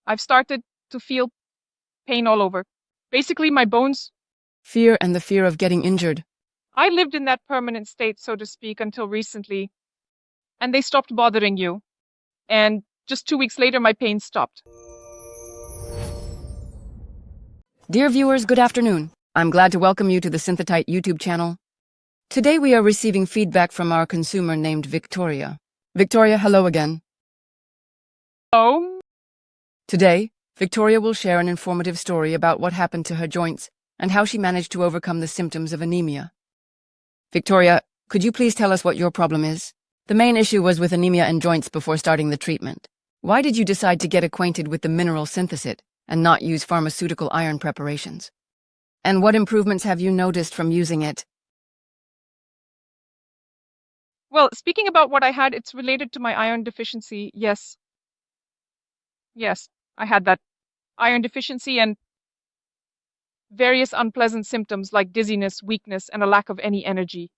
I've started to feel pain all over. Basically, my bones. Fear and the fear of getting injured. I lived in that permanent state, so to speak, until recently, and they stopped bothering you. And just 2 weeks later, my pain stopped. Dear viewers, good afternoon. I'm glad to welcome you to the Synthesit YouTube channel. Today we are receiving feedback from our consumer named Victoria. Victoria, hello again. Oh, Today, Victoria will share an informative story about what happened to her joints and how she managed to overcome the symptoms of anemia. Victoria, could you please tell us what your problem is? The main issue was with anemia and joints before starting the treatment. Why did you decide to get acquainted with the mineral Synthesit and not use pharmaceutical iron preparations? And what improvements have you noticed from using it? well, speaking about what I had, it's related to my iron deficiency. Yes, I had that iron deficiency and various unpleasant symptoms like dizziness, weakness, and a lack of any energy.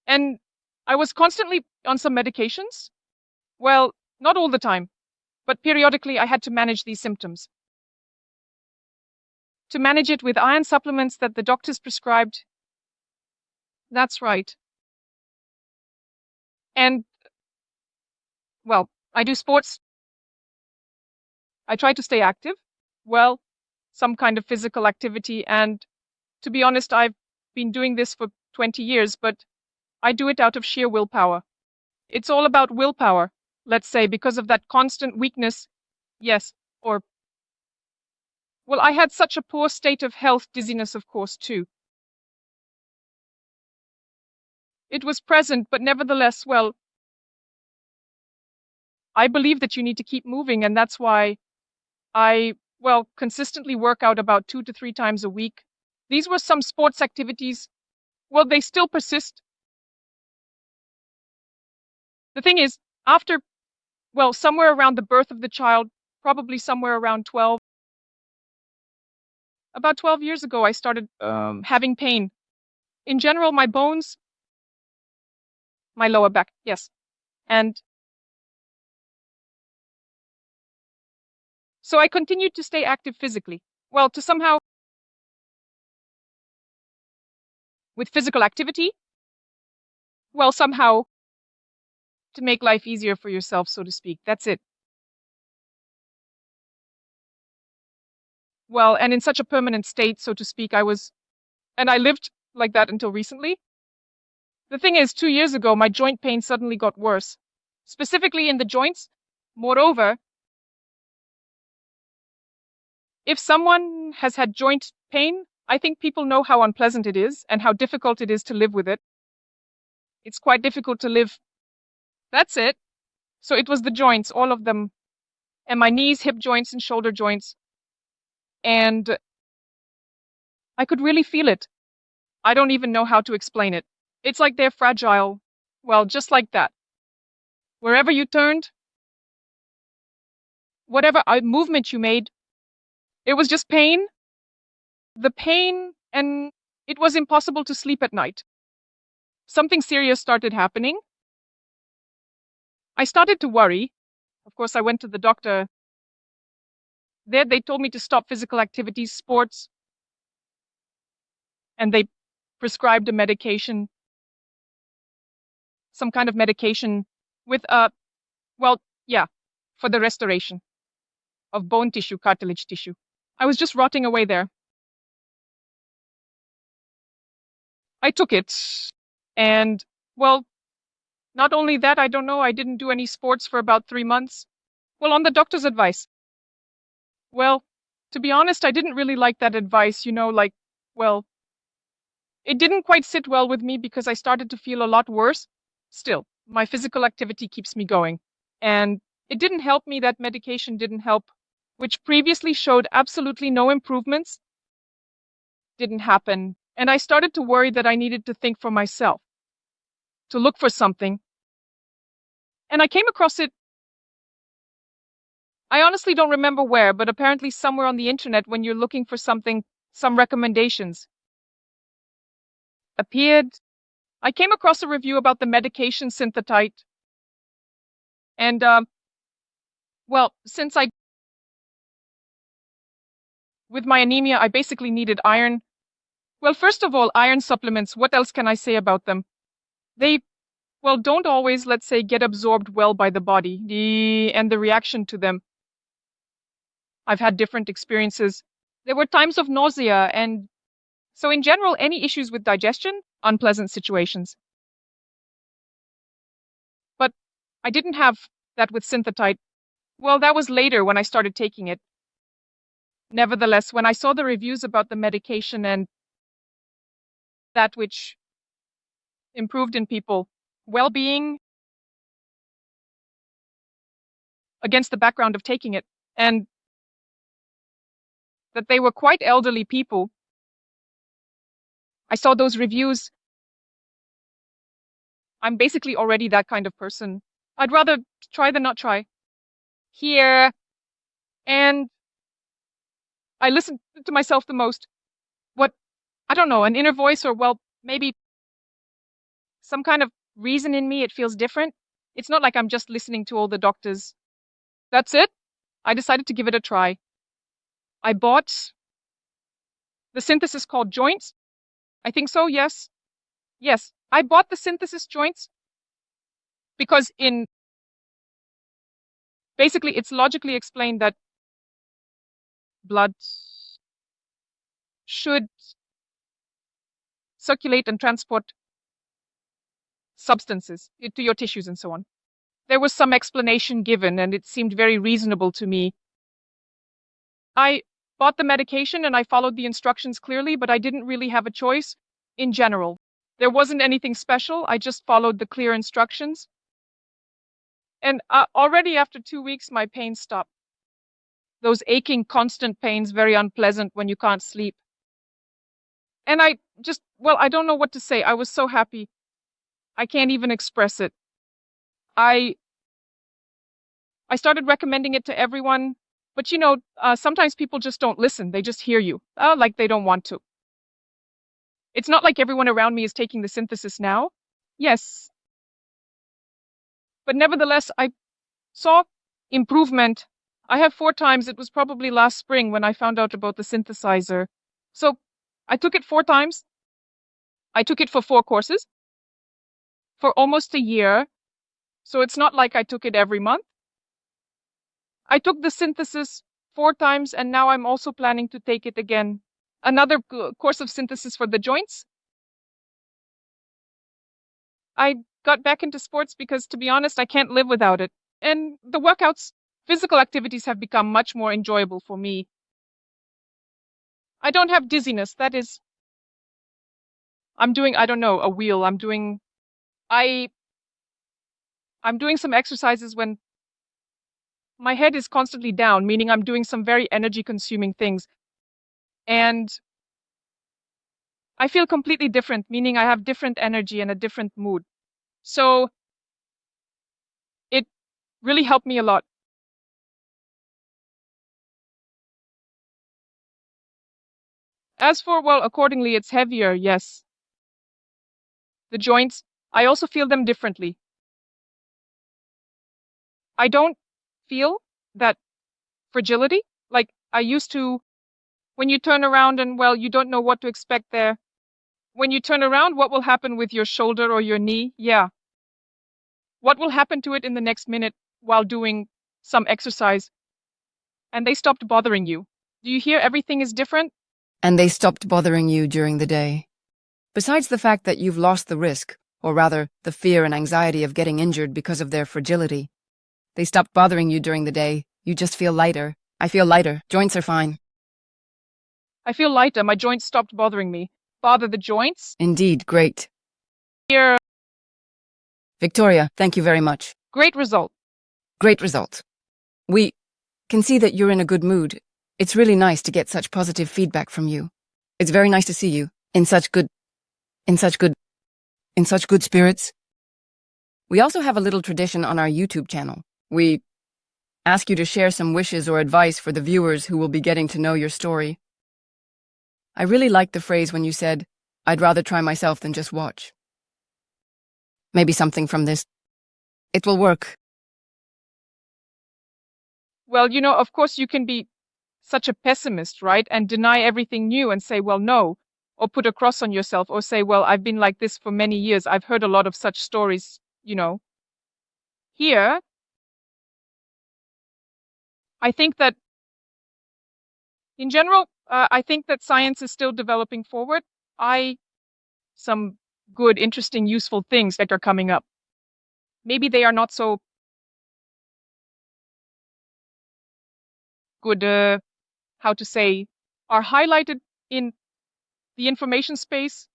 And I was constantly on some medications. Well, not all the time, but periodically I had to manage these symptoms. To manage it with iron supplements that the doctors prescribed. That's right. And, well, I do sports. I try to stay active. Well, some kind of physical activity. And to be honest, I've been doing this for 20 years, but I do it out of sheer willpower. It's all about willpower, let's say, because of that constant weakness. Yes, or, well, I had such a poor state of health, dizziness, of course, too. It was present, but nevertheless, well, I believe that you need to keep moving, and that's why I, well, consistently work out about 2 to 3 times a week. These were some sports activities. Well, they still persist. The thing is, after, well, somewhere around the birth of the child, probably somewhere around 12, about 12 years ago, I started having pain. In general, my bones, my lower back, yes. And so I continued to stay active physically. Well, to somehow, with physical activity, well, somehow to make life easier for yourself, so to speak. That's it. Well, and in such a permanent state, so to speak, and I lived like that until recently. The thing is, 2 years ago, my joint pain suddenly got worse, specifically in the joints. Moreover, if someone has had joint pain, I think people know how unpleasant it is and how difficult it is to live with it. It's quite difficult to live. That's it. So it was the joints, all of them, and my knees, hip joints, and shoulder joints. And I could really feel it. I don't even know how to explain it. It's like they're fragile. Well, just like that. Wherever you turned, whatever movement you made, it was just pain. The pain, and it was impossible to sleep at night. Something serious started happening. I started to worry. Of course, I went to the doctor. There, they told me to stop physical activities, sports, and they prescribed a medication, some kind of medication with well, yeah, for the restoration of bone tissue, cartilage tissue. I was just rotting away there. I took it, and, well, not only that, I don't know, I didn't do any sports for about 3 months. Well, on the doctor's advice. Well, to be honest, I didn't really like that advice, like, well, it didn't quite sit well with me because I started to feel a lot worse. Still, my physical activity keeps me going. And it didn't help me, that medication didn't help, which previously showed absolutely no improvements. Didn't happen. And I started to worry that I needed to think for myself, to look for something. And I came across it. I honestly don't remember where, but apparently somewhere on the internet when you're looking for something, some recommendations appeared. I came across a review about the medication Synthesit. And Well, with my anemia, I basically needed iron. Well, first of all, iron supplements, what else can I say about them? They, well, don't always, let's say, get absorbed well by the body, and the reaction to them. I've had different experiences. There were times of nausea, and so in general, any issues with digestion, unpleasant situations. But I didn't have that with Synthetite. Well, that was later when I started taking it. Nevertheless, when I saw the reviews about the medication and that which improved in people well-being against the background of taking it, and that they were quite elderly people, I saw those reviews. I'm basically already that kind of person. I'd rather try than not try. Here, and I listen to myself the most. What, I don't know, an inner voice, or well, maybe some kind of reason in me, it feels different. It's not like I'm just listening to all the doctors. That's it. I decided to give it a try. I bought the synthesis called Joints. I think so, yes. Yes, I bought the synthesis joints because basically it's logically explained that blood should circulate and transport substances to your tissues and so on. There was some explanation given and it seemed very reasonable to me. I bought the medication and I followed the instructions clearly, but I didn't really have a choice in general. There wasn't anything special. I just followed the clear instructions. And already after 2 weeks, my pain stopped. Those aching, constant pains, very unpleasant when you can't sleep. And I don't know what to say. I was so happy. I can't even express it. I started recommending it to everyone, but sometimes people just don't listen. They just hear you, like they don't want to. It's not like everyone around me is taking the synthesis now. Yes. But nevertheless, I saw improvement. I have 4 times. It was probably last spring when I found out about the synthesizer. So I took it 4 times. I took it for 4 courses for almost a year. So it's not like I took it every month. I took the synthesis 4 times, and now I'm also planning to take it again. Another course of synthesis for the joints. I got back into sports because, to be honest, I can't live without it. And the workouts, physical activities have become much more enjoyable for me. I don't have dizziness. That is, I'm doing, I don't know, a wheel. I'm doing some exercises when my head is constantly down, meaning I'm doing some very energy consuming things. And I feel completely different, meaning I have different energy and a different mood. So it really helped me a lot. As for, well, accordingly, it's heavier, yes. The joints, I also feel them differently. I don't feel that fragility like I used to when you turn around and, well, you don't know what to expect there. When you turn around, what will happen with your shoulder or your knee? Yeah. What will happen to it in the next minute while doing some exercise? And they stopped bothering you. Do you hear everything is different? And they stopped bothering you during the day. Besides the fact that you've lost the risk, or rather, the fear and anxiety of getting injured because of their fragility, they stopped bothering you during the day. You just feel lighter. I feel lighter. Joints are fine. I feel lighter. My joints stopped bothering me. Bother the joints? Indeed, great. Here. Victoria, thank you very much. Great result. Great result. We can see that you're in a good mood. It's really nice to get such positive feedback from you. It's very nice to see you in such good spirits. We also have a little tradition on our YouTube channel. We ask you to share some wishes or advice for the viewers who will be getting to know your story. I really liked the phrase when you said, "I'd rather try myself than just watch." Maybe something from this. It will work. Well, of course you can be such a pessimist, right? And deny everything new and say, well, no, or put a cross on yourself or say, well, I've been like this for many years. I've heard a lot of such stories. Here, I think that in general, I think that science is still developing forward. Some good, interesting, useful things that are coming up. Maybe they are not so good, how to say, are highlighted in the information space.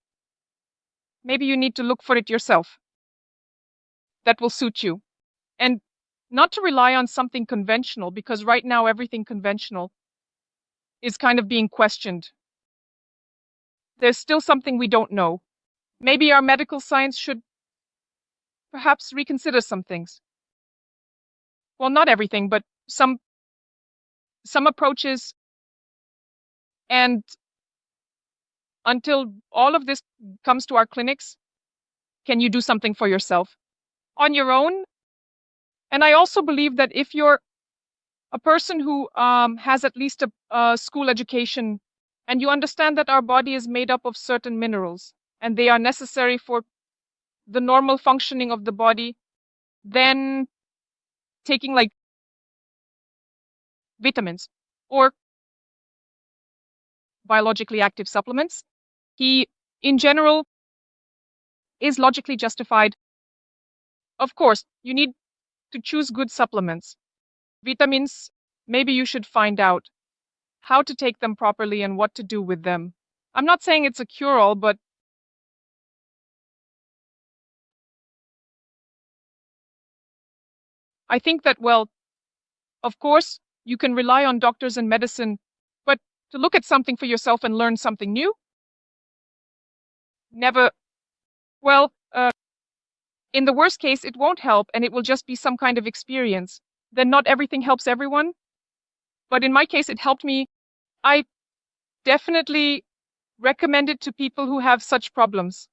Maybe you need to look for it yourself. That will suit you. And not to rely on something conventional, because right now everything conventional is kind of being questioned. There's still something we don't know. Maybe our medical science should perhaps reconsider some things. Well, not everything, but some approaches. And until all of this comes to our clinics, can you do something for yourself on your own? And I also believe that if you're a person who has at least a school education and you understand that our body is made up of certain minerals and they are necessary for the normal functioning of the body, then taking like vitamins or biologically active supplements, he in general is logically justified. Of course, you need to choose good supplements. Vitamins, maybe you should find out how to take them properly and what to do with them. I'm not saying it's a cure-all, but I think that, well, of course, you can rely on doctors and medicine, but to look at something for yourself and learn something new, never, well, in the worst case, it won't help and it will just be some kind of experience. Then not everything helps everyone. But in my case, it helped me. I definitely recommend it to people who have such problems.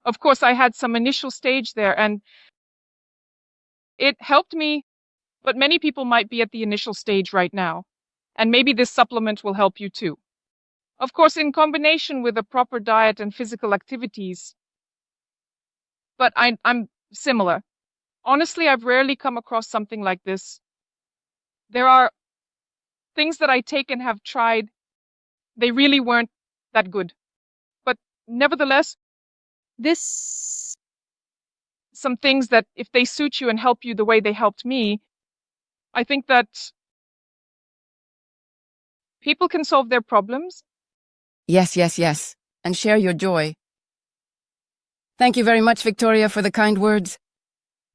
Of course, I had some initial stage there and it helped me, but many people might be at the initial stage right now. And maybe this supplement will help you too. Of course, in combination with a proper diet and physical activities. But I'm similar. Honestly, I've rarely come across something like this. There are things that I take and have tried. They really weren't that good. But nevertheless, this some things that if they suit you and help you the way they helped me, I think that people can solve their problems. Yes, yes, yes. And share your joy. Thank you very much, Victoria, for the kind words.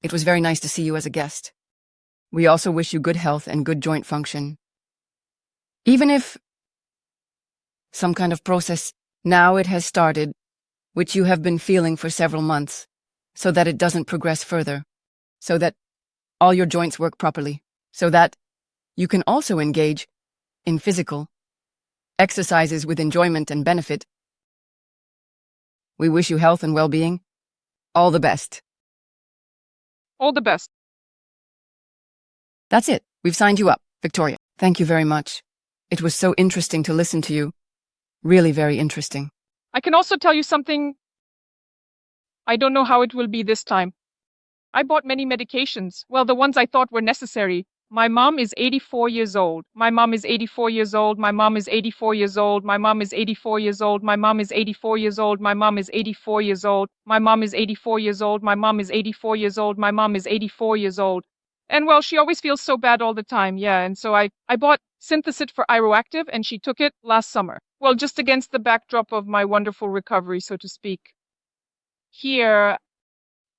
It was very nice to see you as a guest. We also wish you good health and good joint function. Even if some kind of process now it has started, which you have been feeling for several months, so that it doesn't progress further, so that all your joints work properly, so that you can also engage in physical exercises with enjoyment and benefit. We wish you health and well-being. All the best. All the best. That's it. We've signed you up, Victoria. Thank you very much. It was so interesting to listen to you. Really very interesting. I can also tell you something. I don't know how it will be this time. I bought many medications. Well, the ones I thought were necessary. My mom is 84 years old. My mom is 84 years old. My mom is 84 years old. My mom is 84 years old. My mom is 84 years old. My mom is 84 years old. My mom is 84 years old. My mom is 84 years old. My mom is 84 years old. And well, she always feels so bad all the time. Yeah. And so I bought Synthesit for Iroactive and she took it last summer. Well, just against the backdrop of my wonderful recovery, so to speak. Here.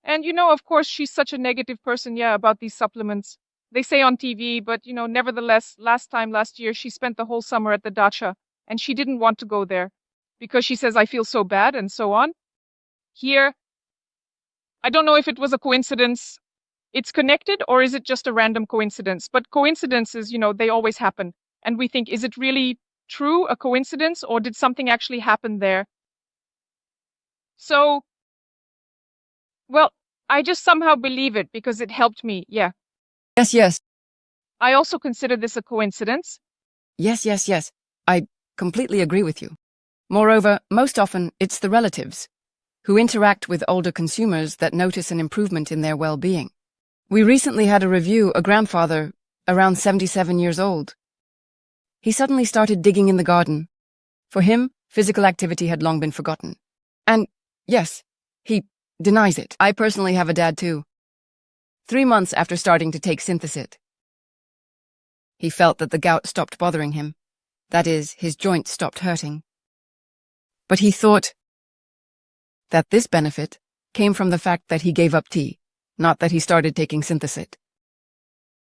And of course, she's such a negative person, yeah, about these supplements. They say on TV, but nevertheless, last year, she spent the whole summer at the dacha and she didn't want to go there because she says, I feel so bad and so on. Here, I don't know if it was a coincidence. It's connected or is it just a random coincidence? But coincidences, they always happen. And we think, is it really true, a coincidence, or did something actually happen there? So, well, I just somehow believe it because it helped me. Yeah. Yes, yes. I also consider this a coincidence. Yes, yes, yes. I completely agree with you. Moreover, most often it's the relatives who interact with older consumers that notice an improvement in their well-being. We recently had a grandfather, around 77 years old. He suddenly started digging in the garden. For him, physical activity had long been forgotten. And, yes, he denies it. I personally have a dad too. 3 months after starting to take Synthesit, he felt that the gout stopped bothering him. That is, his joints stopped hurting. But he thought that this benefit came from the fact that he gave up tea, not that he started taking Synthesit.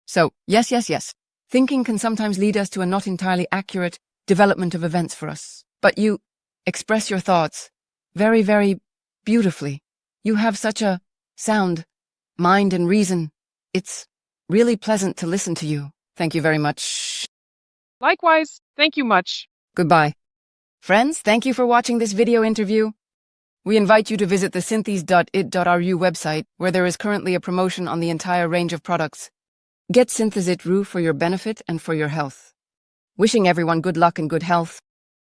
So, yes, yes, yes. Thinking can sometimes lead us to a not entirely accurate development of events for us. But you express your thoughts very, very beautifully. You have such a sound mind and reason. It's really pleasant to listen to you. Thank you very much. Likewise, thank you much. Goodbye. Friends, thank you for watching this video interview. We invite you to visit the synthes.it.ru website, where there is currently a promotion on the entire range of products. Get Synthesit RU for your benefit and for your health. Wishing everyone good luck and good health.